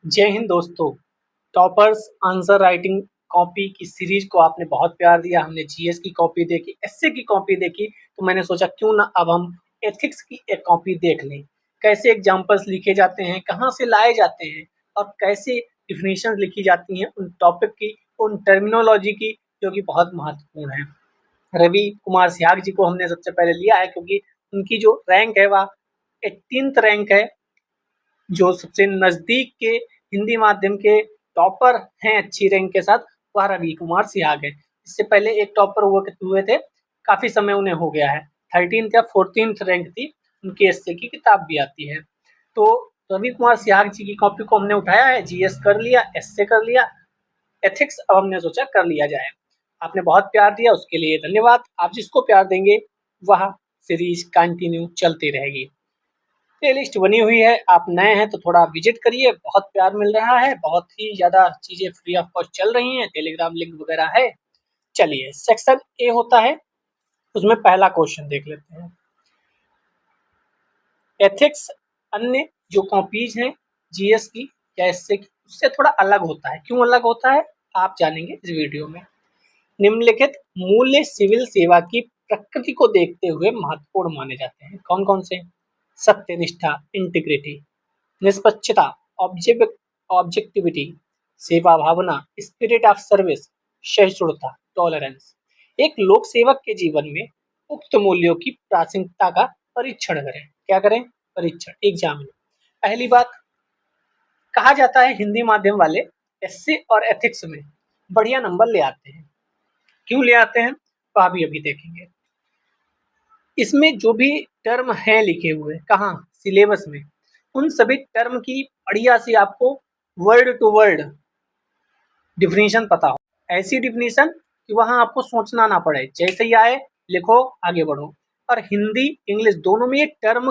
जय हिंद दोस्तों। Toppers answer writing copy की सीरीज को आपने बहुत प्यार दिया। हमने जीएस की कॉपी देखी, एसए की कॉपी देखी, तो मैंने सोचा क्यों ना अब हम एथिक्स की एक कॉपी देख लें। कैसे एग्जाम्पल्स लिखे जाते हैं, कहाँ से लाए जाते हैं और कैसे डिफिनेशन लिखी जाती हैं उन टॉपिक की, उन टर्मिनोलॉजी की, जो कि बहुत महत्वपूर्ण है। रवि कुमार सिहाग जी को हमने सबसे पहले लिया है क्योंकि उनकी जो रैंक है वह 18th रैंक है, जो सबसे नज़दीक के हिंदी माध्यम के टॉपर हैं अच्छी रैंक के साथ, वह रवि कुमार सिहाग है। इससे पहले एक टॉपर हुए थे, काफ़ी समय उन्हें हो गया है। 13th या 14th रैंक थी उनकी, एसए की किताब भी आती है। तो रवि कुमार सिहाग जी की कॉपी को हमने उठाया है, जीएस कर लिया, एसए कर लिया, एथिक्स अब हमने सोचा कर लिया जाए। आपने बहुत प्यार दिया, उसके लिए धन्यवाद। आप जिसको प्यार देंगे वह सीरीज कंटिन्यू चलती रहेगी। प्लेलिस्ट बनी हुई है, आप नए हैं तो थोड़ा विजिट करिए, बहुत प्यार मिल रहा है, बहुत ही ज़्यादा चीज़ें फ्री ऑफ कॉस्ट चल रही हैं, टेलीग्राम लिंक वगैरह है। चलिए सेक्शन ए होता है, उसमें पहला क्वेश्चन देख लेते हैं। एथिक्स अन्य जो कॉपीज हैं जीएस की या एसए की, उससे थोड़ा अलग होता है। क्यों अलग होता है आप जानेंगे इस वीडियो में। निम्नलिखित मूल्य सिविल सेवा की प्रकृति को देखते हुए महत्वपूर्ण माने जाते हैं। कौन कौन से? सत्यनिष्ठा, इंटीग्रिटी, निष्पक्षता, ऑब्जेक्टिविटी, सेवा भावना, स्पिरिट ऑफ सर्विस, सहिष्णुता, टॉलरेंस। एक लोक सेवक के जीवन में उक्त मूल्यों की प्रासंगिकता का परीक्षण करें। क्या करें? परीक्षण, एग्जामिन। पहली बात, कहा जाता है हिंदी माध्यम वाले एसए और एथिक्स में बढ़िया नंबर ले आते हैं। क्यों ले आते हैं तो आप अभी देखेंगे। इसमें जो भी टर्म है लिखे हुए, कहाँ? सिलेबस में, उन सभी टर्म की बढ़िया सी आपको वर्ड टू वर्ड डिफिनीशन पता हो। ऐसी डिफिनीशन कि वहां आपको सोचना ना पड़े, जैसे ही आए लिखो, आगे बढ़ो। और हिंदी इंग्लिश दोनों में ये टर्म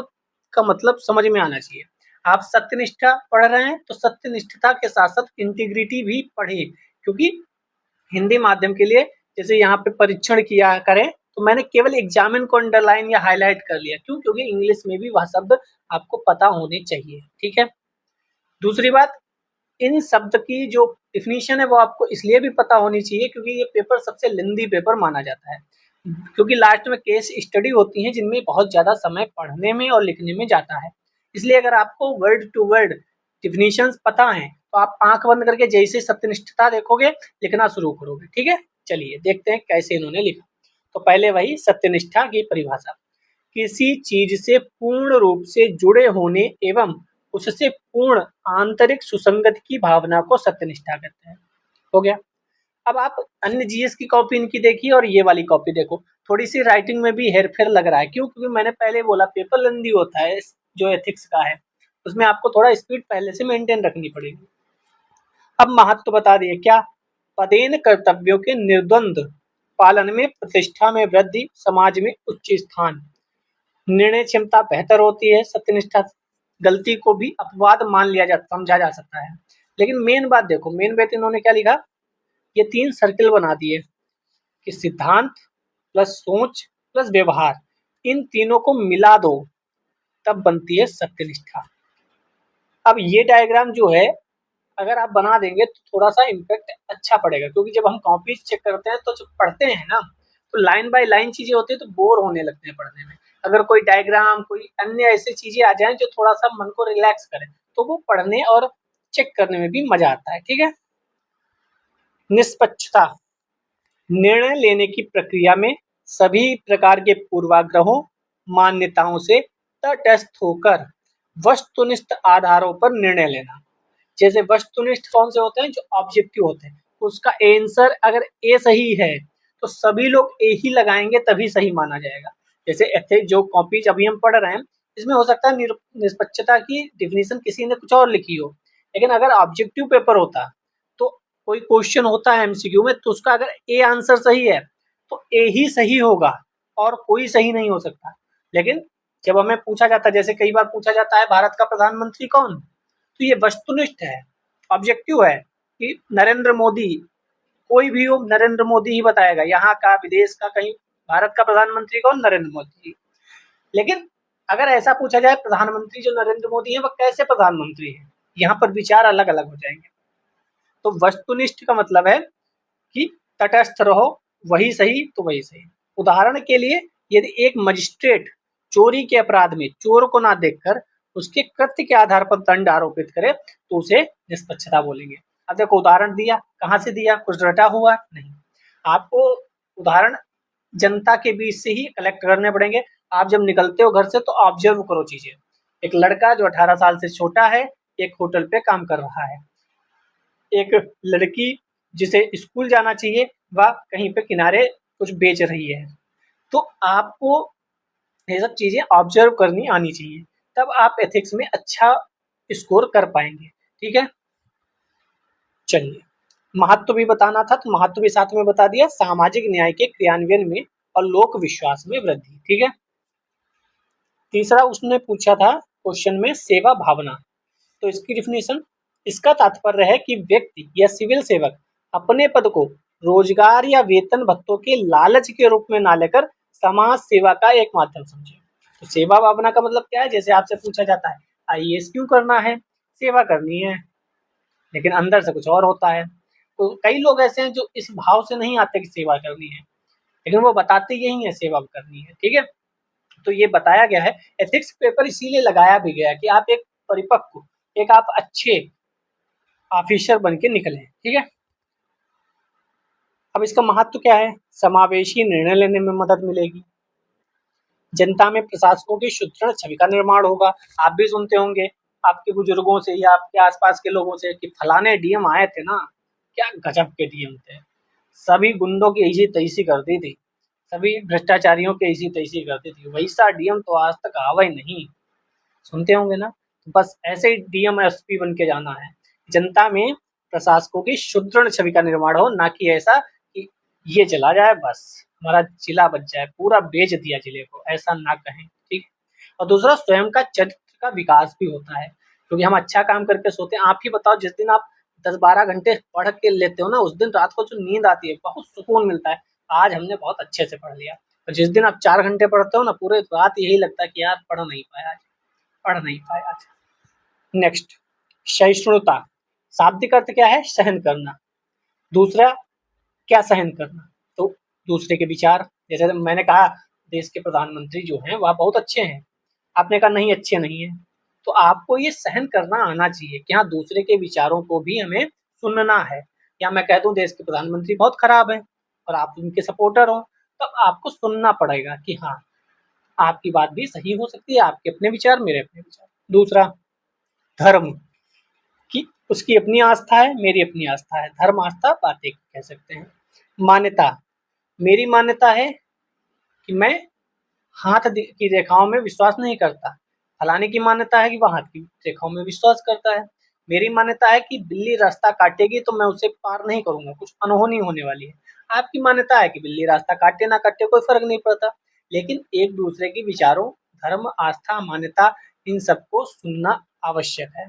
का मतलब समझ में आना चाहिए। आप सत्यनिष्ठा पढ़ रहे हैं तो सत्यनिष्ठता के साथ साथ इंटीग्रिटी भी पढ़िए, क्योंकि हिंदी माध्यम के लिए जैसे यहाँ पे परीक्षण किया करें, तो मैंने केवल एग्जामिन को अंडरलाइन या हाईलाइट कर लिया। क्यों? क्योंकि इंग्लिश में भी वह शब्द आपको पता होने चाहिए। ठीक है। दूसरी बात, इन शब्द की जो डिफिनीशन है वो आपको इसलिए भी पता होनी चाहिए क्योंकि ये पेपर सबसे लेंदी पेपर माना जाता है, क्योंकि लास्ट में केस स्टडी होती है जिनमें बहुत ज़्यादा समय पढ़ने में और लिखने में जाता है। इसलिए अगर आपको वर्ड टू वर्ड डिफिनीशंस पता हैं तो आप आंख बंद करके जैसे सत्यनिष्ठता देखोगे लिखना शुरू करोगे। ठीक है। चलिए देखते हैं कैसे इन्होंने लिखा। तो पहले वही सत्यनिष्ठा की परिभाषा, किसी चीज से पूर्ण रूप से जुड़े होने एवं उससे पूर्ण आंतरिक सुसंगति की भावना को सत्यनिष्ठा कहते हैं। हो गया। अब आप अन्य जीएस की कॉपी इनकी देखिए और ये वाली कॉपी देखो, थोड़ी सी राइटिंग में भी हेरफेर लग रहा है। क्यों? क्योंकि मैंने पहले बोला पेपर लेंदी होता है, जो एथिक्स का है उसमें आपको थोड़ा स्पीड पहले से मेंटेन रखनी पड़ेगी। अब महत्व बता दिए, क्या? पदेन कर्तव्यों के निर्द्वंद पालन में प्रतिष्ठा में वृद्धि, समाज में उच्च स्थान, निर्णय क्षमता बेहतर होती है। सत्यनिष्ठा, गलती को भी अपवाद मान लिया जा समझा जा सकता है। लेकिन मेन बात देखो, मेन बात इन्होंने क्या लिखा, ये 3 सर्किल बना दिए कि सिद्धांत प्लस सोच प्लस व्यवहार, इन तीनों को मिला दो तब बनती है सत्यनिष्ठा। अब ये डायग्राम जो है अगर आप बना देंगे तो थोड़ा सा इम्पैक्ट अच्छा पड़ेगा, क्योंकि जब हम कॉपी चेक करते हैं तो जब पढ़ते हैं ना तो लाइन बाय लाइन चीजें होती है तो बोर होने लगते हैं पढ़ने में। अगर कोई डायग्राम, कोई अन्य ऐसी चीजें आ जाएं जो थोड़ा सा मन को रिलैक्स करें तो वो पढ़ने और चेक करने में भी मजा आता है। ठीक है। निष्पक्षता, निर्णय लेने की प्रक्रिया में सभी प्रकार के पूर्वाग्रहों मान्यताओं से तटस्थ होकर वस्तुनिष्ठ आधारों पर निर्णय लेना। जैसे वस्तुनिष्ठ कौन से होते हैं? जो ऑब्जेक्टिव होते हैं। उसका आंसर अगर ए सही है तो सभी लोग ए ही लगाएंगे, तभी सही माना जाएगा। जैसे एथिक्स जो कॉपीज अभी हम पढ़ रहे हैं, इसमें हो सकता है निष्पक्षता की डिफिनीशन किसी ने कुछ और लिखी हो, लेकिन अगर ऑब्जेक्टिव पेपर होता तो कोई क्वेश्चन होता है एमसीक्यू में, तो उसका अगर ए आंसर सही है तो ए ही सही होगा और कोई सही नहीं हो सकता। लेकिन जब हमें पूछा जाता है, जैसे कई बार पूछा जाता है भारत का प्रधानमंत्री कौन, तो ये वस्तुनिष्ठ है, ऑब्जेक्टिव है कि नरेंद्र मोदी, कोई भी हो नरेंद्र मोदी ही बताएगा, यहाँ का, विदेश का, कहीं भारत का प्रधानमंत्री कौन? नरेंद्र मोदी। लेकिन अगर ऐसा पूछा जाए प्रधानमंत्री जो नरेंद्र मोदी है वह कैसे प्रधानमंत्री है, यहाँ पर विचार अलग अलग हो जाएंगे। तो वस्तुनिष्ठ का मतलब है कि तटस्थ रहो, वही सही तो वही सही। उदाहरण के लिए यदि एक मजिस्ट्रेट चोरी के अपराध में चोर को ना देखकर उसके कृत्य के आधार पर दंड आरोपित करे तो उसे निष्पक्षता बोलेंगे। अब देखो उदाहरण दिया, कहाँ से दिया, कुछ रटा हुआ नहीं, आपको उदाहरण जनता के बीच से ही कलेक्ट करने पड़ेंगे। आप जब निकलते हो घर से तो ऑब्जर्व करो चीजें। एक लड़का जो 18 साल से छोटा है एक होटल पे काम कर रहा है, एक लड़की जिसे स्कूल जाना चाहिए वह कहीं पे किनारे कुछ बेच रही है। तो आपको ये सब चीजें ऑब्जर्व करनी आनी चाहिए, तब आप एथिक्स में अच्छा स्कोर कर पाएंगे। ठीक है, चलिए महत्व भी बताना था तो महत्व भी साथ में बता दिया। सामाजिक न्याय के क्रियान्वयन में और लोक विश्वास में वृद्धि। ठीक है, तीसरा उसने पूछा था क्वेश्चन में सेवा भावना, तो इसकी डिफिनेशन, इसका तात्पर्य है कि व्यक्ति या सिविल सेवक अपने पद को रोजगार या वेतन भत्तों के लालच के रूप में ना लेकर समाज सेवा का एक माध्यम समझे। तो सेवा भावना का मतलब क्या है, जैसे आपसे पूछा जाता है आईएएस क्यों करना है, सेवा करनी है, लेकिन अंदर से कुछ और होता है। तो कई लोग ऐसे हैं जो इस भाव से नहीं आते कि सेवा करनी है, लेकिन वो बताते यही है सेवा करनी है। ठीक है, तो ये बताया गया है, एथिक्स पेपर इसीलिए लगाया भी गया कि आप एक परिपक्व, एक आप अच्छे ऑफिसर बन के निकले। ठीक है, अब इसका महत्व क्या है, समावेशी निर्णय लेने में मदद मिलेगी, जनता में प्रशासकों की सुदृढ़ छवि का निर्माण होगा। आप भी सुनते होंगे आपके बुजुर्गों से या आपके आसपास के लोगों से कि फलाने डीएम आए थे ना, क्या गजब के डीएम थे, सभी गुंडों की ऐसी तैसी करती थी, सभी भ्रष्टाचारियों की ऐसी तैसी करती थी, वैसा डीएम तो आज तक आवा ही नहीं। सुनते होंगे ना, तो बस ऐसे ही डीएम एसपी बन के जाना है, जनता में प्रशासकों की सुदृढ़ छवि का निर्माण हो, ना कि ऐसा कि ये चला जाए बस हमारा जिला बच जाए, पूरा बेच दिया जिले को, ऐसा ना कहें। ठीक, और दूसरा स्वयं का चरित्र का विकास भी होता है, क्योंकि हम अच्छा काम करके सोते हैं। आप ही बताओ, जिस दिन आप 10-12 घंटे पढ़ के लेते हो ना, उस दिन रात को जो नींद आती है बहुत सुकून मिलता है, आज हमने बहुत अच्छे से पढ़ लिया। और जिस दिन आप 4 घंटे पढ़ते हो ना, पूरे रात यही लगता है कि यार पढ़ नहीं पाया आज, पढ़ नहीं पाया आज। नेक्स्ट, सहिष्णुता, शाब्दिक अर्थ क्या है, सहन करना। दूसरा क्या सहन करना, तो दूसरे के विचार, जैसे मैंने कहा देश के प्रधानमंत्री जो हैं वह बहुत अच्छे हैं, आपने कहा नहीं अच्छे नहीं है, तो आपको ये सहन करना आना चाहिए कि हाँ दूसरे के विचारों को भी हमें सुनना है। या मैं कह दूं देश के प्रधानमंत्री बहुत खराब है और आप उनके सपोर्टर हो, तब आपको सुनना पड़ेगा कि हाँ आपकी बात भी सही हो सकती है, आपके अपने विचार मेरे अपने विचार। दूसरा धर्म, कि उसकी अपनी आस्था है मेरी अपनी आस्था है, धर्म आस्था बात एक कह सकते हैं। मान्यता, मेरी मान्यता है कि मैं हाथ की रेखाओं में विश्वास नहीं करता, फलाने की मान्यता है कि वह हाथ की रेखाओं में विश्वास करता है। मेरी मान्यता है कि बिल्ली रास्ता काटेगी तो मैं उसे पार नहीं करूंगा, कुछ अनहोनी होने वाली है। आपकी मान्यता है कि बिल्ली रास्ता काटे ना काटे कोई फर्क नहीं पड़ता, लेकिन एक दूसरे के विचारों, धर्म, आस्था, मान्यता, इन सबको सुनना आवश्यक है।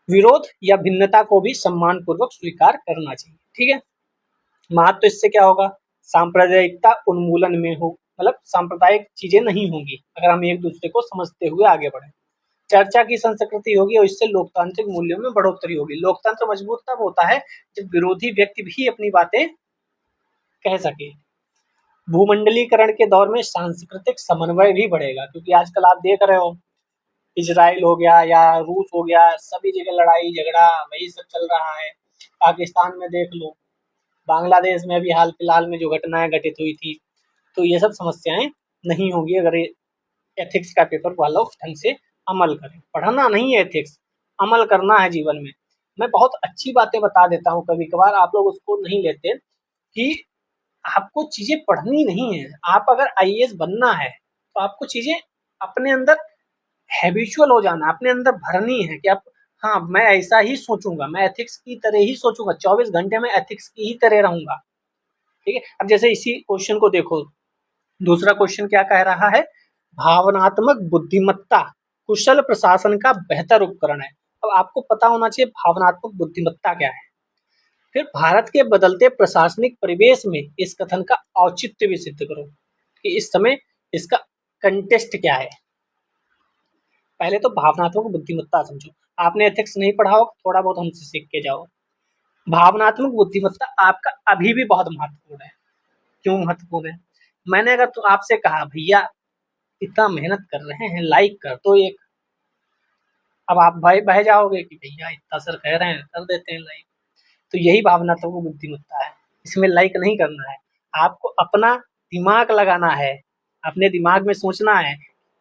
विरोध या भिन्नता को भी सम्मान पूर्वक स्वीकार करना चाहिए। ठीक है, महत्व इससे क्या होगा, सांप्रदायिकता उन्मूलन में हो, मतलब सांप्रदायिक चीजें नहीं होंगी अगर हम एक दूसरे को समझते हुए आगे बढ़े। चर्चा की संस्कृति होगी और इससे लोकतांत्रिक मूल्यों में बढ़ोतरी होगी। लोकतंत्र मजबूत तब होता है जब विरोधी व्यक्ति भी अपनी बातें कह सके। भूमंडलीकरण के दौर में सांस्कृतिक समन्वय भी बढ़ेगा, क्योंकि आजकल आप देख रहे हो इजराइल हो गया या रूस हो गया, सभी जगह लड़ाई झगड़ा वही सब चल रहा है। पाकिस्तान में देख लो, बांग्लादेश में भी हाल फिलहाल में जो घटनाएं घटित हुई थी, तो ये सब समस्याएं नहीं होगी अगर एथिक्स का पेपर वाला ढंग से अमल करें। पढ़ना नहीं है एथिक्स, अमल करना है जीवन में। मैं बहुत अच्छी बातें बता देता हूँ, कभी कभार आप लोग उसको नहीं लेते कि आपको चीजें पढ़नी नहीं है। आप अगर आईएएस बनना है तो आपको चीजें अपने अंदर हैबिचुअल हो जाना, अपने अंदर भरनी है कि आप हाँ मैं ऐसा ही सोचूंगा, मैं एथिक्स की तरह ही सोचूंगा, 24 घंटे में एथिक्स की ही तरह रहूंगा। ठीक है, अब जैसे इसी क्वेश्चन को देखो, दूसरा क्वेश्चन क्या कह रहा है, भावनात्मक बुद्धिमत्ता कुशल प्रशासन का बेहतर उपकरण है। अब आपको पता होना चाहिए भावनात्मक बुद्धिमत्ता क्या है। फिर भारत के बदलते प्रशासनिक परिवेश में इस कथन का औचित्य भी सिद्ध करो कि इस समय इसका कंटेस्ट क्या है। पहले तो भावनात्मक बुद्धिमत्ता समझो। आपने एथिक्स नहीं पढ़ा हो, थोड़ा बहुत हमसे सीख के जाओ। भावनात्मक बुद्धिमत्ता आपका अभी भी बहुत महत्वपूर्ण है। क्यों महत्वपूर्ण है? मैंने अगर तो आपसे कहा भैया इतना मेहनत कर रहे हैं, लाइक कर दो एक, अब आप भय बह जाओगे कि भैया इतना सर कह रहे हैं कर देते हैं लाइक। तो यही भावनात्मक बुद्धिमत्ता है। इसमें लाइक नहीं करना है, आपको अपना दिमाग लगाना है, अपने दिमाग में सोचना है,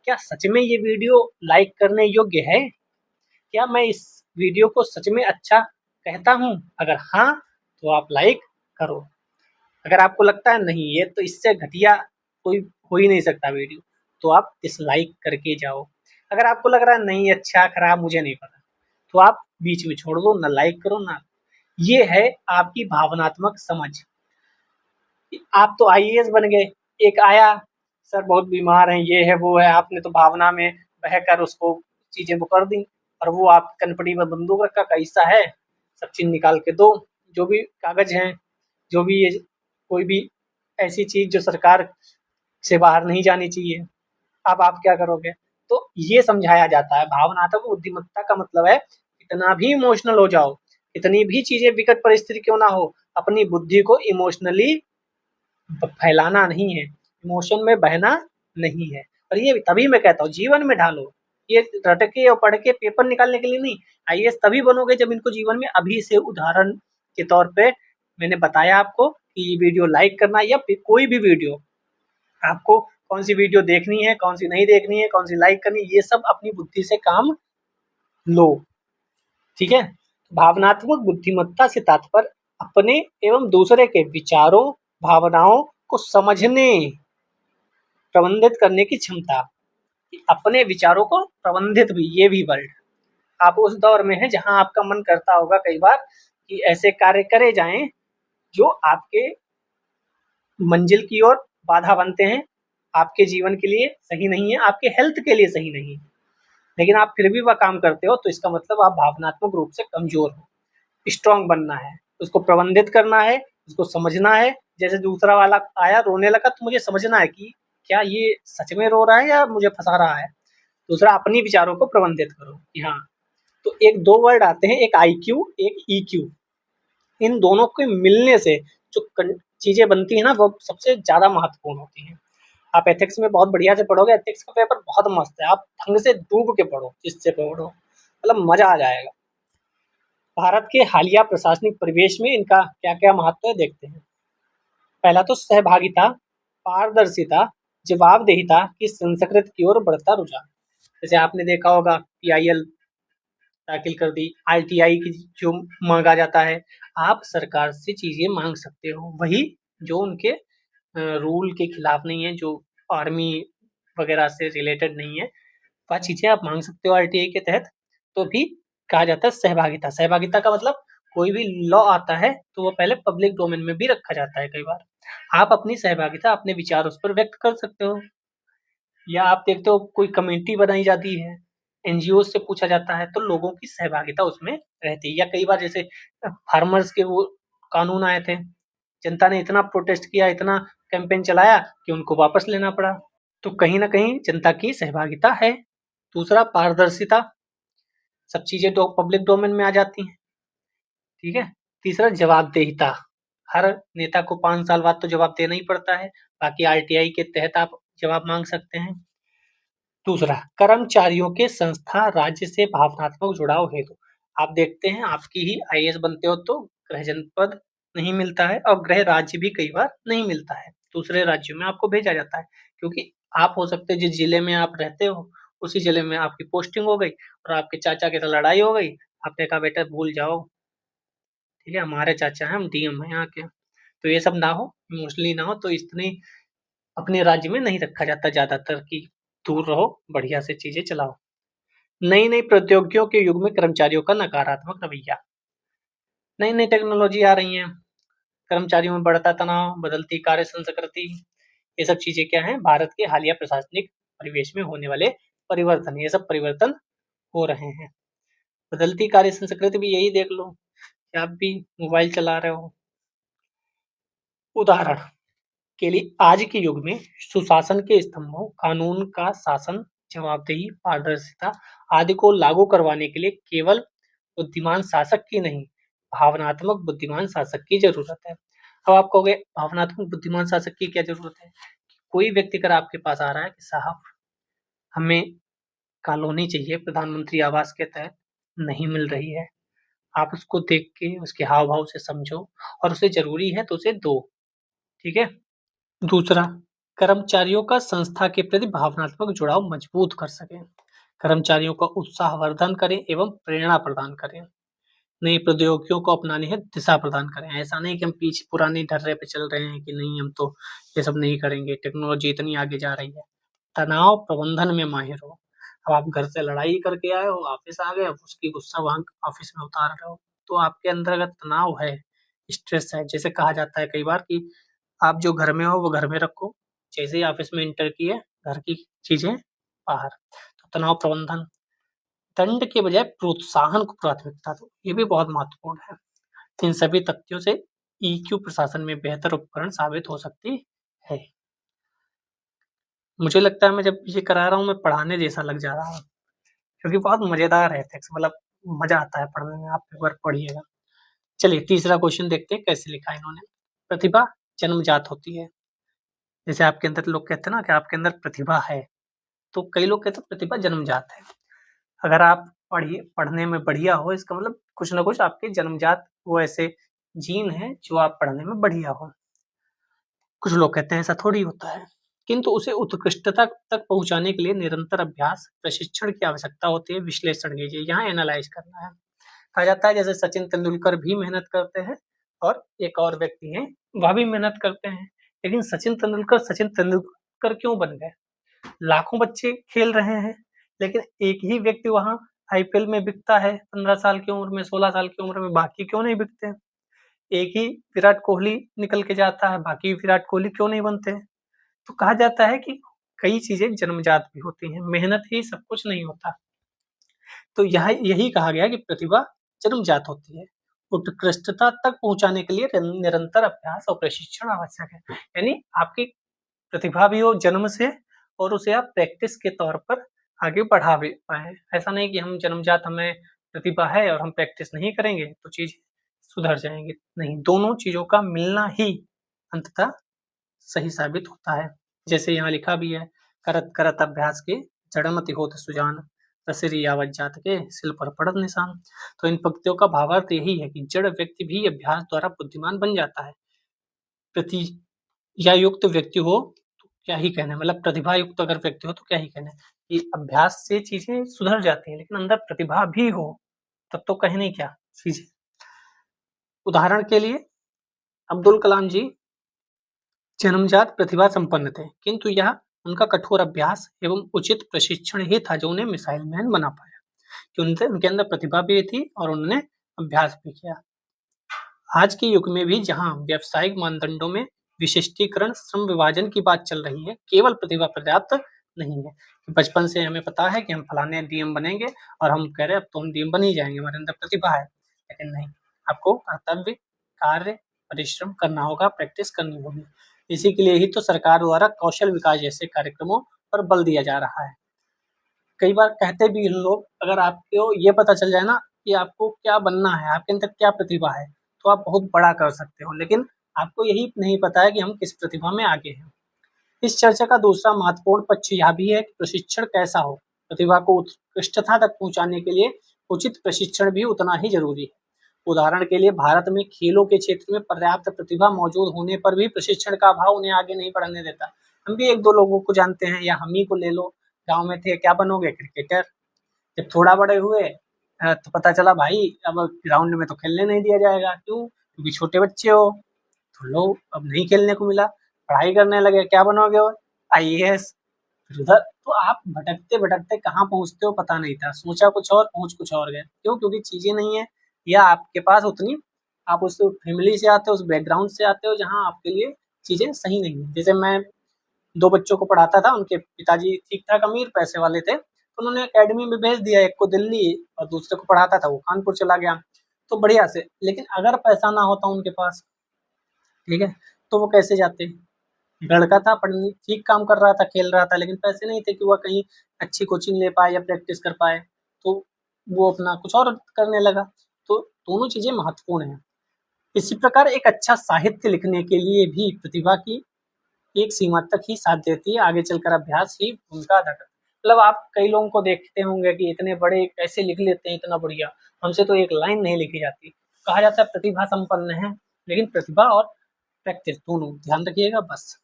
क्या सच में ये वीडियो लाइक करने योग्य है? क्या मैं इस वीडियो को सच में अच्छा कहता हूँ? अगर हाँ, तो आप लाइक करो। अगर आपको लगता है नहीं ये तो इससे घटिया कोई हो ही नहीं सकता वीडियो, तो आप डिसलाइक करके जाओ। अगर आपको लग रहा है नहीं अच्छा खराब मुझे नहीं पता, तो आप बीच में छोड़ दो, ना लाइक करो ना। ये है आपकी भावनात्मक समझ। आप तो आईएएस बन गए, एक आया सर बहुत बीमार हैं, ये है वो है, आपने तो भावना में बहकर उसको चीजें वो कर दी, और वो आप कनपटी में बंदूक रखा, कैसा है सब चीज निकाल के दो, जो भी कागज हैं, जो भी ये कोई भी ऐसी चीज जो सरकार से बाहर नहीं जानी चाहिए, अब आप क्या करोगे? तो ये समझाया जाता है। भावनात्मक बुद्धिमत्ता का मतलब है कितना भी इमोशनल हो जाओ, कितनी भी चीजें विकट परिस्थिति क्यों ना हो, अपनी बुद्धि को इमोशनली फैलाना नहीं है, इमोशन में बहना नहीं है। और ये तभी मैं कहता हूँ जीवन में ढालो, ये रट के और पढ़ के पेपर निकालने के लिए नहीं। आईएएस तभी बनोगे जब इनको जीवन में अभी से उदाहरण के तौर पे मैंने बताया आपको कि ये वीडियो लाइक करना या फिर कोई भी वीडियो आपको कौन सी वीडियो देखनी है, कौन सी नहीं देखनी है, कौन सी लाइक करनी है, ये सब अपनी बुद्धि से काम लो। ठीक है? भावनात्मक बुद्धिमत्ता से तात्पर्य अपने एवं दूसरे के विचारों, भावनाओं को समझने, प्रबंधित करने की क्षमता। अपने विचारों को प्रबंधित भी, ये भी वर्ड। आप उस दौर में हैं जहां आपका मन करता होगा कई बार कि ऐसे कार्य करे जाएं जो आपके मंजिल की ओर बाधा बनते हैं, आपके जीवन के लिए सही नहीं है, आपके हेल्थ के लिए सही नहीं है, लेकिन आप फिर भी वह काम करते हो, तो इसका मतलब आप भावनात्मक रूप से कमजोर हो। स्ट्रांग बनना है, उसको प्रबंधित करना है, उसको समझना है। जैसे दूसरा वाला आया रोने लगा, तो मुझे समझना है कि क्या ये सच में रो रहा है या मुझे फंसा रहा है। दूसरा, अपनी विचारों को प्रबंधित करो कि हाँ। तो एक दो वर्ड आते हैं, एक आईक्यू, एक ईक्यू। इन दोनों के मिलने से जो चीजें बनती है ना, वो सबसे ज्यादा महत्वपूर्ण होती हैं। आप एथिक्स में बहुत बढ़िया से पढ़ोगे, एथिक्स का पेपर बहुत मस्त है, आप ढंग से डूब के पढ़ो, जिससे पढ़ो मतलब मजा आ जाएगा। भारत के हालिया प्रशासनिक परिवेश में इनका क्या क्या महत्व है देखते हैं। पहला तो सहभागिता, पारदर्शिता, जवाबदेहिता की संस्कृति की ओर बढ़ता रुझान। जैसे आपने देखा होगा पीआईएल दाखिल कर दी, आरटीआई की जो मांगा जाता है, आप सरकार से चीजें मांग सकते हो, वही जो उनके रूल के खिलाफ नहीं है, जो आर्मी वगैरह से रिलेटेड नहीं है, वह चीजें आप मांग सकते हो आरटीआई के तहत। तो भी कहा जाता है सहभागिता। सहभागिता का मतलब कोई भी लॉ आता है तो वो पहले पब्लिक डोमेन में भी रखा जाता है कई बार। आप अपनी सहभागिता, अपने विचार उस पर व्यक्त कर सकते हो। या आप देखते हो कोई कमेटी बनाई जाती है, एनजीओ से पूछा जाता है, तो लोगों की सहभागिता उसमें रहती है। या कई बार जैसे फार्मर्स के वो कानून आए थे, जनता ने इतना प्रोटेस्ट किया, इतना कैंपेन चलाया कि उनको वापस लेना पड़ा। तो कहीं ना कहीं जनता की सहभागिता है। दूसरा, पारदर्शिता, सब चीजें तो पब्लिक डोमेन में आ जाती हैं। ठीक है। तीसरा, जवाबदेहिता, हर नेता को 5 साल बाद तो जवाब देना ही पड़ता है, बाकी आरटीआई के तहत आप जवाब मांग सकते हैं। दूसरा, कर्मचारियों के संस्था राज्य से भावनात्मक जुड़ाव हेतु। आप देखते हैं आपकी ही आईएएस बनते हो तो गृह जनपद नहीं मिलता है, और गृह राज्य भी कई बार नहीं मिलता है, दूसरे राज्यों में आपको भेजा जाता है, क्योंकि आप हो सकते हैं जिस जिले में आप रहते हो उसी जिले में आपकी पोस्टिंग हो गई और आपके चाचा के साथ लड़ाई हो गई, आपने कहा बेटा भूल जाओ, ठीक है हमारे चाचा हैं, हम डीएम हैं यहाँ के। तो ये सब ना हो, इमोशनली ना हो, तो इतनी अपने राज्य में नहीं रखा जाता ज्यादातर कि दूर रहो, बढ़िया से चीजें चलाओ। नई नई प्रौद्योगिकियों के युग में कर्मचारियों का नकारात्मक रवैया। नई नई टेक्नोलॉजी आ रही है, कर्मचारियों में बढ़ता तनाव, बदलती कार्य संस्कृति, ये सब चीजें क्या है, भारत के हालिया प्रशासनिक परिवेश में होने वाले परिवर्तन, ये सब परिवर्तन हो रहे हैं। बदलती कार्य संस्कृति भी यही देख लो कि आप भी मोबाइल चला रहे हो। उदाहरण के लिए आज के युग में सुशासन के स्तंभों, कानून का शासन, जवाबदेही, पारदर्शिता आदि को लागू करवाने के लिए केवल बुद्धिमान शासक की नहीं, भावनात्मक बुद्धिमान शासक की जरूरत है। अब आप कहोगे भावनात्मक बुद्धिमान शासक की क्या जरूरत है? कोई व्यक्ति अगर आपके पास आ रहा है कि साहब हमें कॉलोनी चाहिए प्रधानमंत्री आवास के तहत, नहीं मिल रही है, आप उसको देख के उसके हाव भाव से समझो और उसे जरूरी है तो उसे दो। ठीक है। दूसरा, कर्मचारियों का संस्था के प्रति भावनात्मक जुड़ाव मजबूत कर सकें, कर्मचारियों का उत्साहवर्धन करें एवं प्रेरणा प्रदान करें, नई प्रौद्योगिकियों को अपनाने हेतु दिशा प्रदान करें। ऐसा नहीं कि हम पीछे पुराने ढर्रे पे चल रहे हैं कि नहीं हम तो ये सब नहीं करेंगे, टेक्नोलॉजी इतनी आगे जा रही है। तनाव प्रबंधन में माहिर हो। अब आप घर से लड़ाई करके आए हो, ऑफिस आ गए, अब उसकी गुस्सा वहां ऑफिस में उतार रहे हो, तो आपके अंदर अगर तनाव है, स्ट्रेस है, जैसे कहा जाता है कई बार कि आप जो घर में हो वो घर में रखो, जैसे ही ऑफिस में इंटर किए घर की चीजें बाहर। तो तनाव प्रबंधन, दंड के बजाय प्रोत्साहन को प्राथमिकता दो, ये भी बहुत महत्वपूर्ण है। इन सभी तथ्यों से ईक्यू प्रशासन में बेहतर उपकरण साबित हो सकती है। मुझे लगता है मैं जब ये करा रहा हूँ मैं पढ़ाने जैसा लग जा रहा हूँ, क्योंकि बहुत मजेदार है टेक्स्ट, मतलब मजा आता है पढ़ने में, आप एक बार पढ़िएगा। चलिए तीसरा क्वेश्चन देखते हैं कैसे लिखा है इन्होंने। प्रतिभा जन्मजात होती है। जैसे आपके अंदर लोग कहते हैं ना कि आपके अंदर प्रतिभा है, तो कई लोग कहते हैं प्रतिभा जन्मजात है। अगर आप पढ़ने में बढ़िया हो, इसका मतलब कुछ ना कुछ आपके जन्मजात वो ऐसे जीन है जो आप पढ़ने में बढ़िया हो। कुछ लोग कहते हैं ऐसा थोड़ी होता है, किंतु उसे उत्कृष्टता तक पहुंचाने के लिए निरंतर अभ्यास, प्रशिक्षण की आवश्यकता होती है। विश्लेषण कीजिए, यहाँ एनालाइज करना है। कहा जाता है जैसे सचिन तेंदुलकर भी मेहनत करते हैं और एक और व्यक्ति हैं वह भी मेहनत करते हैं, लेकिन सचिन तेंदुलकर क्यों बन गए? लाखों बच्चे खेल रहे हैं, लेकिन एक ही व्यक्ति वहां आईपीएल में बिकता है 15 साल की उम्र में, 16 साल की उम्र में, बाकी क्यों नहीं बिकते? एक ही विराट कोहली निकल के जाता है, बाकी विराट कोहली क्यों नहीं बनते? तो कहा जाता है कि कई चीजें जन्मजात भी होती हैं, मेहनत ही सब कुछ नहीं होता। तो यही कहा गया कि प्रतिभा जन्मजात होती है, उत्कृष्टता तक पहुंचाने के लिए निरंतर अभ्यास और प्रशिक्षण आवश्यक है। यानी आपकी प्रतिभा भी हो जन्म से और उसे आप प्रैक्टिस के तौर पर आगे बढ़ा भी पाए। ऐसा नहीं कि हम जन्मजात हमें प्रतिभा है और हम प्रैक्टिस नहीं करेंगे तो चीज सुधर जाएंगी, नहीं, दोनों चीजों का मिलना ही अंततः सही साबित होता है। जैसे यहाँ लिखा भी है, करत करत अभ्यास के जड़मति होत सुजान, रसिरी यावत जात के सिल पर पड़त निशान। तो इन पंक्तियों का भावार्थ यही है कि जड़ व्यक्ति भी अभ्यास द्वारा बुद्धिमान बन जाता है। प्रति या युक्त व्यक्ति हो तो क्या ही कहना है, मतलब प्रतिभा युक्त अगर व्यक्ति हो तो क्या ही कहना है कि अभ्यास से चीजें सुधर जाती हैं, लेकिन अंदर प्रतिभा भी हो तब तो कहने क्या चीजें। उदाहरण के लिए अब्दुल कलाम जी जन्मजात प्रतिभा संपन्न थे, किंतु यह उनका कठोर अभ्यास एवं उचित प्रशिक्षण ही था जो उन्हें मिसाइल मैन बना पाया, कि उनके अंदर प्रतिभा भी थी और उन्होंने अभ्यास भी किया। आज के युग में भी जहां व्यावसायिक मानदंडों में विशिष्टीकरण, श्रम विभाजन की बात चल रही है, केवल प्रतिभा पर्याप्त नहीं है। बचपन से हमें पता है कि हम फलाने डीएम बनेंगे और हम कह रहे हैं अब तो हम डीएम बन ही जाएंगे, हमारे अंदर प्रतिभा है, लेकिन नहीं, आपको कर्तव्य, कार्य, परिश्रम करना होगा, प्रैक्टिस करनी होगी। इसी के लिए ही तो सरकार द्वारा कौशल विकास जैसे कार्यक्रमों पर बल दिया जा रहा है। कई बार कहते भी लोग, अगर आपको ये पता चल जाए ना कि आपको क्या बनना है, आपके अंदर क्या प्रतिभा है, तो आप बहुत बड़ा कर सकते हो, लेकिन आपको यही नहीं पता है कि हम किस प्रतिभा में आगे हैं। इस चर्चा का दूसरा महत्वपूर्ण पक्ष यह भी है कि प्रशिक्षण कैसा हो। प्रतिभा को उत्कृष्टता तक पहुंचाने के लिए उचित प्रशिक्षण भी उतना ही जरूरी है। उदाहरण के लिए भारत में खेलों के क्षेत्र में पर्याप्त प्रतिभा मौजूद होने पर भी प्रशिक्षण का अभाव उन्हें आगे नहीं बढ़ने देता। हम भी एक दो लोगों को जानते हैं, या हम ही को ले लो, गाँव में थे, क्या बनोगे? क्रिकेटर। जब थोड़ा बड़े हुए तो पता चला भाई अब ग्राउंड में तो खेलने नहीं दिया जाएगा, क्यों? क्योंकि छोटे बच्चे हो, तो लो अब नहीं खेलने को मिला, पढ़ाई करने लगे, क्या बनोगे? आईएएस। फिर उधर तो आप भटकते भटकते कहाँ पहुंचते हो पता नहीं था, सोचा कुछ और पहुंच कुछ और गए। क्यों? क्योंकि चीजें नहीं है, या आपके पास उतनी, आप उस फैमिली से आते हो, उस बैकग्राउंड से आते हो जहाँ आपके लिए चीजें सही नहीं है। जैसे मैं दो बच्चों को पढ़ाता था, उनके पिताजी ठीक ठाक अमीर पैसे वाले थे, तो उन्होंने एकेडमी में भेज दिया, एक को दिल्ली और दूसरे को पढ़ाता था वो कानपुर चला गया, तो बढ़िया से। लेकिन अगर पैसा ना होता उनके पास, ठीक है, तो वो कैसे जाते? लड़का था, पढ़ने ठीक काम कर रहा था, खेल रहा था, लेकिन पैसे नहीं थे कि वह कहीं अच्छी कोचिंग ले पाए या प्रैक्टिस कर पाए, तो वो अपना कुछ और करने लगा। तो दोनों चीज़ें महत्वपूर्ण हैं। इसी प्रकार एक अच्छा साहित्य लिखने के लिए भी प्रतिभा की एक सीमा तक ही साथ देती है, आगे चलकर अभ्यास ही भूमिका अदा करता है। मतलब आप कई लोगों को देखते होंगे कि इतने बड़े कैसे लिख लेते हैं इतना बढ़िया, हमसे तो एक लाइन नहीं लिखी जाती। कहा जाता है प्रतिभा संपन्न है, लेकिन प्रतिभा और प्रैक्टिस दोनों ध्यान रखिएगा बस।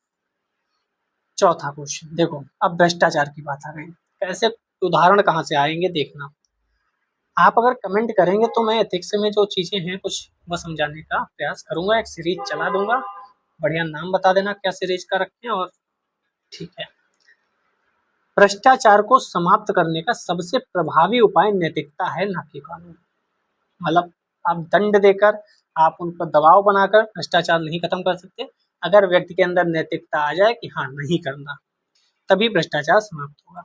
चौथा क्वेश्चन देखो, अब भ्रष्टाचार की बात आ गई, कैसे उदाहरण कहाँ से आएंगे देखना। आप अगर कमेंट करेंगे तो मैं एथिक्स में जो चीजें हैं कुछ वह समझाने का प्रयास करूंगा, एक सीरीज चला दूंगा, बढ़िया नाम बता देना क्या सीरीज का रखें, और ठीक है। भ्रष्टाचार को समाप्त करने का सबसे प्रभावी उपाय नैतिकता है, ना कि कानून। मतलब आप दंड देकर, आप उन पर दबाव बनाकर भ्रष्टाचार नहीं खत्म कर सकते। अगर व्यक्ति के अंदर नैतिकता आ जाए कि हाँ नहीं करना, तभी भ्रष्टाचार समाप्त होगा।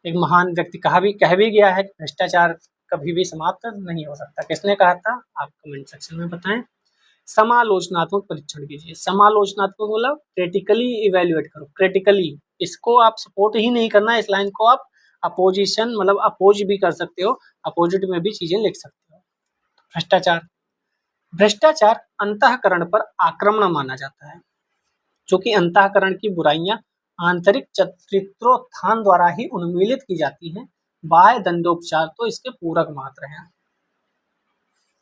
एक महान व्यक्ति कह भी गया है कि भ्रष्टाचार कभी भी समाप्त नहीं हो सकता। किसने कहा था आप कमेंट सेक्शन में बताएं। समालोचनात्मक परीक्षण कीजिए। समालोचनात्मक मतलब क्रिटिकली इवेल्युएट करो, क्रिटिकली, इसको आप सपोर्ट ही नहीं करना, इस लाइन को आप अपोजिशन मतलब अपोज भी कर सकते हो, अपोजिट में भी चीजें लिख सकते हो। भ्रष्टाचार, भ्रष्टाचार अंतःकरण पर आक्रमण माना जाता है, जो कि अंतःकरण की बुराइयां आंतरिक चरित्रोत्थान द्वारा ही उन्मूलित की जाती हैं। बाह्य दंडोपचार तो इसके पूरक मात्र हैं।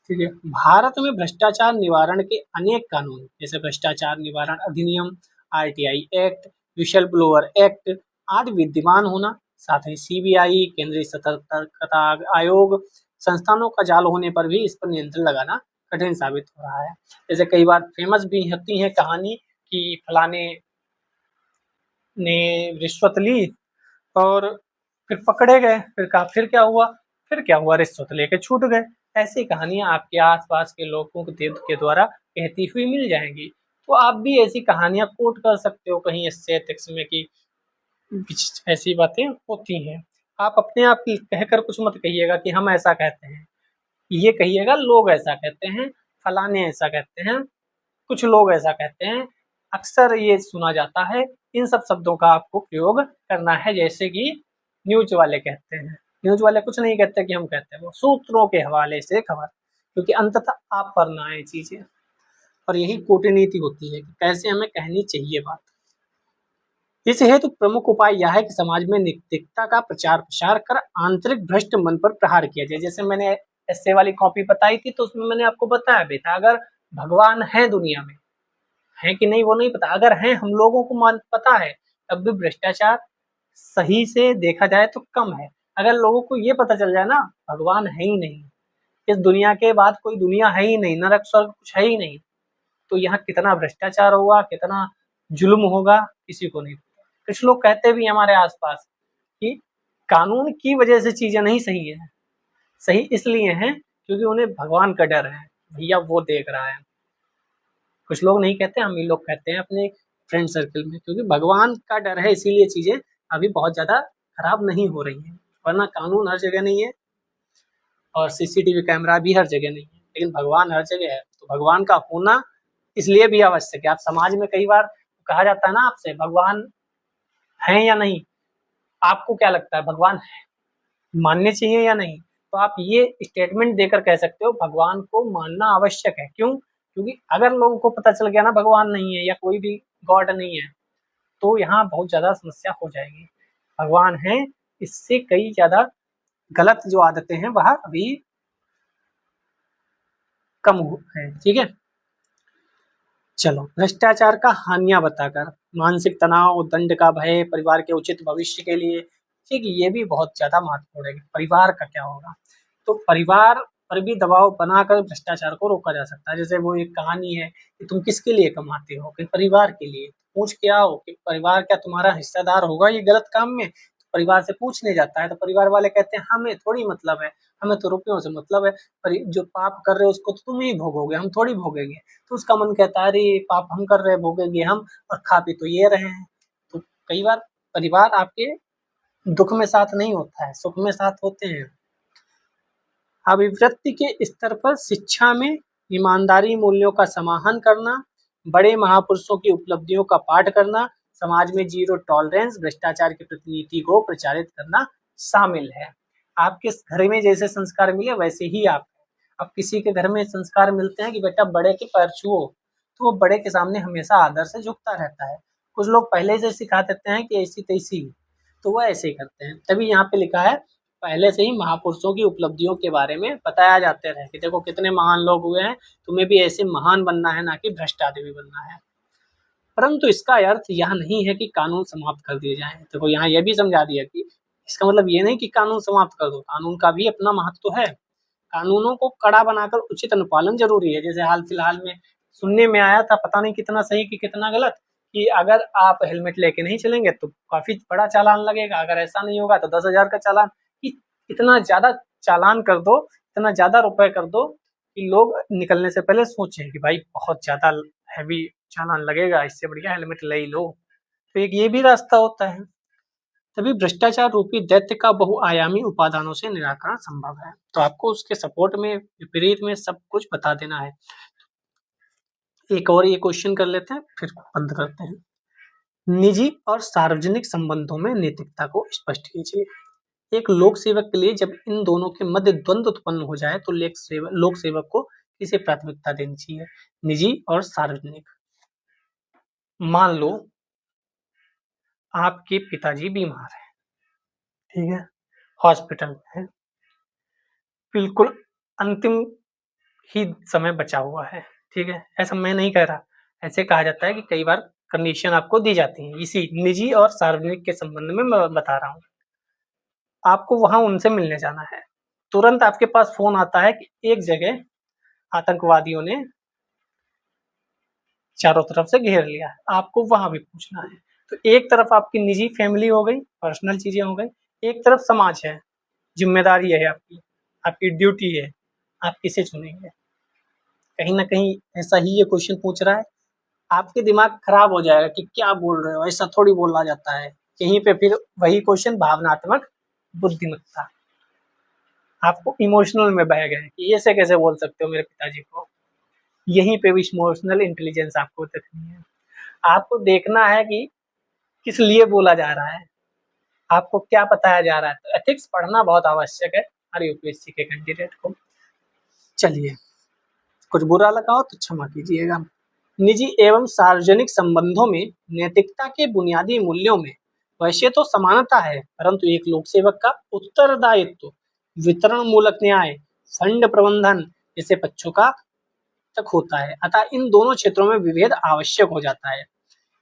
ठीक है, भारत में भ्रष्टाचार निवारण के अनेक कानून, जैसे भ्रष्टाचार निवारण अधिनियम, RTI act, we shall blower act आदि विद्यमान होना, साथ ही सीबीआई, केंद्रीय सतर्कता आयोग, संस्थानों का जाल होने पर भी इस पर नियंत्रण लगाना कठिन साबित हो रहा है। जैसे कई बार फेमस भी होती है कहानी कि फलाने ने रिश्वत ली और फिर पकड़े गए, फिर क्या हुआ, रिश्वत लेके छूट गए। ऐसी कहानियां आपके आसपास के लोगों के द्वारा कहती हुई मिल जाएंगी। तो आप भी ऐसी कहानियां कोट कर सकते हो कहीं इससे टेक्स्ट में कि ऐसी बातें होती हैं। आप अपने आप कहकर कुछ मत कहिएगा कि हम ऐसा कहते हैं, ये कहिएगा लोग ऐसा कहते हैं, फलाने ऐसा कहते हैं, कुछ लोग ऐसा कहते हैं, अक्सर ये सुना जाता है। इन सब शब्दों का आपको प्रयोग करना है, जैसे कि न्यूज वाले कहते हैं। न्यूज वाले कुछ नहीं कहते कि हम कहते हैं, वो सूत्रों के हवाले से खबर, क्योंकि अंततः आप पर ना आए चीजें। और यही कूटनीति होती है कि कैसे हमें कहनी चाहिए बात। इस हेतु प्रमुख उपाय यह है कि समाज में नैतिकता का प्रचार प्रसार कर आंतरिक भ्रष्ट मन पर प्रहार किया जाए। जैसे मैंने एस्से वाली कॉपी बताई थी, तो उसमें मैंने आपको बताया भी था, अगर भगवान है दुनिया में, है कि नहीं वो नहीं पता, अगर है हम लोगों को पता है, तब भी भ्रष्टाचार सही से देखा जाए तो कम है। अगर लोगों को ये पता चल जाए ना भगवान है ही नहीं, इस दुनिया के बाद कोई दुनिया है ही नहीं, नरक स्वर्ग कुछ है ही नहीं, तो यहाँ कितना भ्रष्टाचार होगा, कितना जुल्म होगा, किसी को नहीं पता। कुछ लोग कहते भी हमारे आसपास कि कानून की वजह से चीजें नहीं सही है, सही इसलिए है क्योंकि उन्हें भगवान का डर है, भैया वो देख रहा है। कुछ लोग नहीं कहते, हम ही लोग कहते हैं अपने फ्रेंड सर्कल में, क्योंकि भगवान का डर है इसीलिए चीजें अभी बहुत ज्यादा खराब नहीं हो रही हैं। वरना कानून हर जगह नहीं है और सीसीटीवी कैमरा भी हर जगह नहीं है, लेकिन भगवान हर जगह है। तो भगवान का होना इसलिए भी आवश्यक है। आप समाज में कई बार कहा जाता है ना आपसे भगवान है या नहीं, आपको क्या लगता है भगवान है, मानने चाहिए या नहीं? तो आप ये स्टेटमेंट देकर कह सकते हो भगवान को मानना आवश्यक है। क्यों? क्योंकि अगर लोगों को पता चल गया ना भगवान नहीं है या कोई भी गॉड नहीं है, तो यहाँ बहुत ज्यादा समस्या हो जाएगी। भगवान है, इससे कई ज्यादा गलत जो आदतें हैं वह अभी कम है। ठीक है, चलो भ्रष्टाचार का हानियां बताकर, मानसिक तनाव, दंड का भय, परिवार के उचित भविष्य के लिए, ठीक, ये भी बहुत ज्यादा महत्वपूर्ण है कि परिवार का क्या होगा। तो परिवार पर भी दबाव बनाकर भ्रष्टाचार को रोका जा सकता है। जैसे वो एक कहानी है कि तुम किसके लिए कमाते हो, कि परिवार के लिए, पूछ के आओ कि परिवार क्या तुम्हारा हिस्सेदार होगा ये गलत काम में। तो परिवार से पूछने जाता है तो परिवार वाले कहते हैं हमें थोड़ी मतलब है, हमें तो रुपयों से मतलब है, पर जो पाप कर रहे हो उसको तो तुम ही भोगोगे, हम थोड़ी भोगेंगे। तो उसका मन कहता है अरे पाप हम कर रहे हैं, भोगेंगे हम, और खा पी तो ये रहे हैं। तो कई बार परिवार आपके दुख में साथ नहीं होता है, सुख में साथ होते हैं। अभिवृत्ति के स्तर पर शिक्षा में ईमानदारी, मूल्यों का समाहन करना, बड़े महापुरुषों की उपलब्धियों का पाठ करना, समाज में जीरो टॉलरेंस भ्रष्टाचार की प्रतिनीति को प्रचारित करना शामिल है। आपके घर में जैसे संस्कार मिले वैसे ही आप। अब किसी के घर में संस्कार मिलते हैं कि बेटा बड़े के पैर छुओ, तो वो बड़े के सामने हमेशा आदर से झुकता रहता है। कुछ लोग पहले से सिखा देते हैं कि ऐसी तैसी, तो वो ऐसे ही करते हैं। तभी यहाँ पे लिखा है पहले से ही महापुरुषों की उपलब्धियों के बारे में बताया जाते रहे कि देखो कितने महान लोग हुए हैं, तुम्हें भी ऐसे महान बनना है, ना कि भ्रष्ट आदमी बनना है। परंतु इसका अर्थ यह नहीं है कि कानून समाप्त कर दिए जाएं। देखो यहाँ यह भी समझा दिया कि इसका मतलब ये नहीं कि कानून समाप्त कर दो, कानून का भी अपना महत्व है। कानूनों को कड़ा बनाकर उचित अनुपालन जरूरी है। जैसे हाल फिलहाल में सुनने में आया था, पता नहीं कितना सही कि कितना गलत, कि अगर आप हेलमेट लेके नहीं चलेंगे तो काफी बड़ा चालान लगेगा, अगर ऐसा नहीं होगा तो 10,000 का चालान। इतना ज्यादा चालान कर दो, इतना ज्यादा रुपए कर दो कि लोग निकलने से पहले सोचें कि भाई बहुत ज्यादा हैवी चालान लगेगा, इससे बढ़िया हेलमेट ले ही लो। तो एक ये भी रास्ता होता है। तभी भ्रष्टाचार रूपी दैत्य का बहुआयामी उपादानों से निराकरण संभव है। तो आपको उसके सपोर्ट में, विपरीत में सब कुछ बता देना है। एक और ये क्वेश्चन कर लेते हैं, फिर बंद करते हैं। निजी और सार्वजनिक संबंधों में नैतिकता को स्पष्ट कीजिए। एक लोक सेवक के लिए जब इन दोनों के मध्य द्वंद्व उत्पन्न हो जाए तो लोक सेवक को किसे प्राथमिकता देनी चाहिए, निजी और सार्वजनिक। मान लो आपके पिताजी बीमार है, ठीक है, हॉस्पिटल में है, बिल्कुल अंतिम ही समय बचा हुआ है, ठीक है। ऐसा मैं नहीं कह रहा, ऐसे कहा जाता है कि कई बार कंडीशन आपको दी जाती है। इसी निजी और सार्वजनिक के संबंध में मैं बता रहा हूँ। आपको वहां उनसे मिलने जाना है, तुरंत आपके पास फोन आता है कि एक जगह आतंकवादियों ने चारों तरफ से घेर लिया है, आपको वहां भी पूछना है। तो एक तरफ आपकी निजी फैमिली हो गई, पर्सनल चीजें हो गई, एक तरफ समाज है, जिम्मेदारी है आपकी, आपकी ड्यूटी है, आप किसे चुनेंगे। कहीं ना कहीं ऐसा ही ये क्वेश्चन पूछ रहा है। आपके दिमाग खराब हो जाएगा कि क्या बोल रहे हो, ऐसा थोड़ी बोला जाता है। यहीं पे फिर वही क्वेश्चन, भावनात्मक बुद्धिमत्ता, आपको इमोशनल में बह गए कि ऐसे कैसे बोल सकते हो मेरे पिताजी को। यहीं पे भी इमोशनल इंटेलिजेंस आपको देखनी है। आपको देखना है कि किस लिए बोला जा रहा है, आपको क्या बताया जा रहा है। तो एथिक्स पढ़ना बहुत आवश्यक है हर यूपीएससी के कैंडिडेट को। चलिए, कुछ बुरा लगा हो तो क्षमा कीजिएगा। निजी एवं सार्वजनिक संबंधों में नैतिकता के बुनियादी मूल्यों में वैसे तो समानता है, परंतु एक लोक सेवक का उत्तरदायित्व वितरण मूलक न्याय, फंड प्रबंधन जैसे पक्षों का तक होता है। अतः इन दोनों क्षेत्रों में विभेद आवश्यक हो जाता है।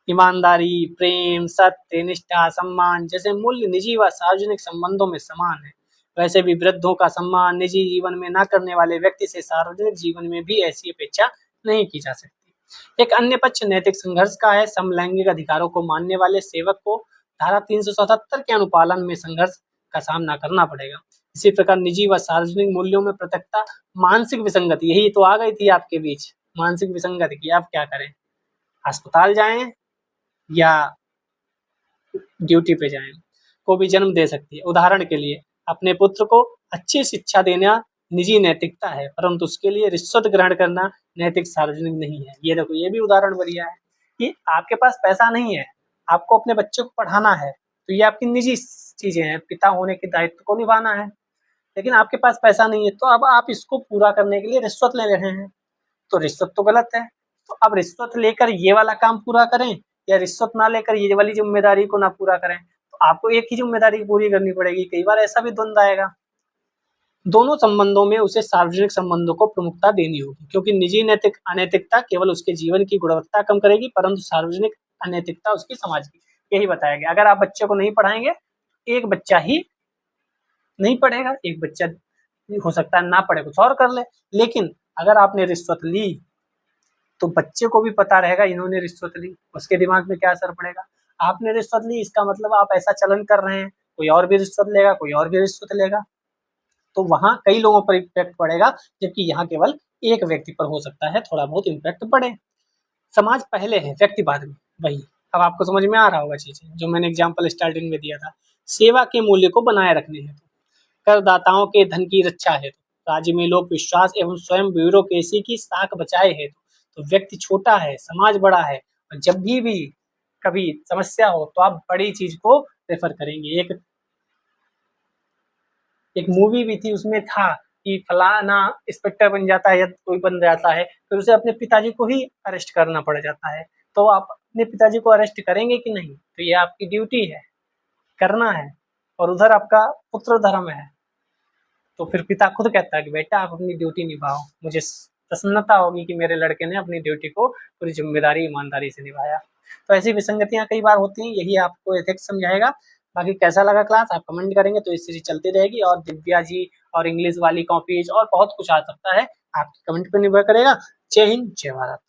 ईमानदारी, प्रेम, सत्य, निष्ठा, सम्मान जैसे मूल्य निजी व सार्वजनिक संबंधों में समान है, वैसे भी वृद्धों का सम्मान निजी जीवन में न करने वाले व्यक्ति से सार्वजनिक जीवन में भी ऐसी अपेक्षा नहीं की जा सकती। एक अन्य पक्ष नैतिक संघर्ष का है। समलैंगिक अधिकारों को मानने वाले सेवक को धारा 377 के अनुपालन में संघर्ष का सामना करना पड़ेगा। इसी प्रकार निजी व सार्वजनिक मूल्यों में पृथकता, मानसिक विसंगति, यही तो आ गई थी आपके बीच, मानसिक विसंगति की आप क्या करें, अस्पताल जाएं या ड्यूटी पे जाएं, को भी जन्म दे सकती है। उदाहरण के लिए अपने पुत्र को अच्छी शिक्षा देना निजी नैतिकता है, परंतु उसके लिए रिश्वत ग्रहण करना नैतिक सार्वजनिक नहीं है। ये देखो, ये भी उदाहरण बढ़िया है कि आपके पास पैसा नहीं है, आपको अपने बच्चे को पढ़ाना है, तो ये आपकी निजी चीजें हैं, पिता होने के दायित्व को निभाना है। लेकिन आपके पास पैसा नहीं है, तो अब आप इसको पूरा करने के लिए रिश्वत ले रहे हैं, तो रिश्वत तो गलत है। तो अब रिश्वत लेकर ये वाला काम पूरा करें या रिश्वत ना लेकर ये वाली जिम्मेदारी को ना पूरा करें, तो आपको एक ही जिम्मेदारी पूरी करनी पड़ेगी। कई बार ऐसा भी द्वंद्व आएगा। दोनों संबंधों में उसे सार्वजनिक संबंधों को प्रमुखता देनी होगी, क्योंकि निजी नैतिक अनैतिकता केवल उसके जीवन की गुणवत्ता कम करेगी, परंतु सार्वजनिक अनैतिकता उसकी समाज की। यही बताया गया। अगर आप बच्चे को नहीं पढ़ाएंगे, एक बच्चा ही नहीं पढ़ेगा, एक बच्चा हो सकता है ना पढ़े, कुछ और कर ले। लेकिन अगर आपने रिश्वत ली तो बच्चे को भी पता रहेगा इन्होंने रिश्वत ली, उसके दिमाग में क्या असर पड़ेगा। आपने रिश्वत ली, इसका मतलब आप ऐसा चलन कर रहे हैं, कोई और भी रिश्वत लेगा, कोई और भी रिश्वत लेगा, तो वहां कई लोगों पर इम्पैक्ट पड़ेगा, जबकि यहाँ केवल एक व्यक्ति पर हो सकता है थोड़ा बहुत इम्पैक्ट पड़े। समाज पहले है, व्यक्ति बाद में। वही अब आपको समझ में आ रहा होगा चीजें जो मैंने एग्जाम्पल स्टार्टिंग में दिया था। सेवा के मूल्य को बनाए रखने हेतु, करदाताओं के धन की रक्षा हेतु, राज्य में लोक विश्वास एवं स्वयं ब्यूरोक्रेसी की साख बचाए हेतु, तो व्यक्ति छोटा है, समाज बड़ा है, और जब भी कभी समस्या हो तो आप बड़ी चीज को रेफर करेंगे। एक मूवी भी थी, उसमें था कि फलाना इंस्पेक्टर बन जाता है या कोई बन जाता है, फिर उसे अपने पिताजी को ही अरेस्ट करना पड़ जाता है। तो आप अपने पिताजी को अरेस्ट करेंगे कि नहीं? तो ये आपकी ड्यूटी है, करना है। और उधर आपका पुत्र धर्म है, तो फिर पिता खुद कहता है कि बेटा आप अपनी ड्यूटी निभाओ, मुझे प्रसन्नता होगी कि मेरे लड़के ने अपनी ड्यूटी को पूरी जिम्मेदारी ईमानदारी से निभाया। तो ऐसी विसंगतियां कई बार होती हैं, यही आपको एथिक्स समझाएगा। बाकी कैसा लगा क्लास आप कमेंट करेंगे तो इस सीरीज चलती रहेगी, और दिव्या जी और इंग्लिश वाली कॉपीज और बहुत कुछ आ सकता है, आपके कमेंट पर निर्भर करेगा। जय हिंद, जय भारत।